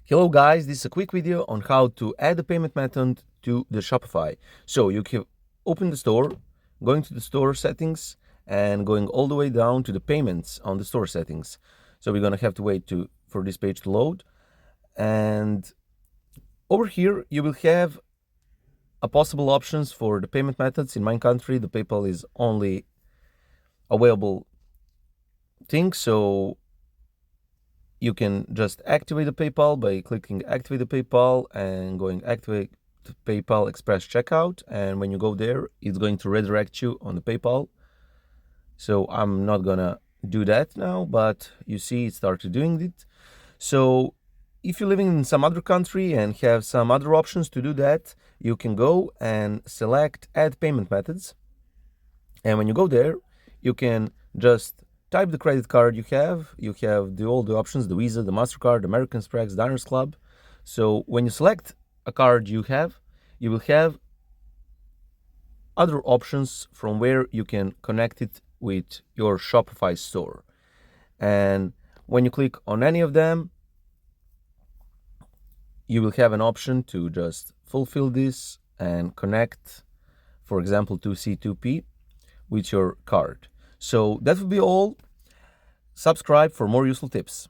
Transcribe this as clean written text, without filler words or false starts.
Hello guys, this is a quick video on how to add a payment method to the Shopify. So you can open the store, going to the store settings and going all the way down to the payments on the store settings. So we're gonna have to wait for this page to load. And over here you will have a possible options for the payment methods. In my country, the PayPal is only available thing, so you can just activate the PayPal by clicking activate the PayPal and going activate the PayPal Express checkout. And when you go there, it's going to redirect you on the PayPal. So I'm not gonna do that now, but you see it started doing it. So if you're living in some other country and have some other options to do that, you can go and select add payment methods. And when you go there, you can just type the credit card you have. You have all the options, the Visa, the MasterCard, American Express, Diners Club. So when you select a card you will have other options from where you can connect it with your Shopify store. And when you click on any of them, you will have an option to just fulfill this and connect, for example, to C2P with your card. So that will be all. Subscribe for more useful tips.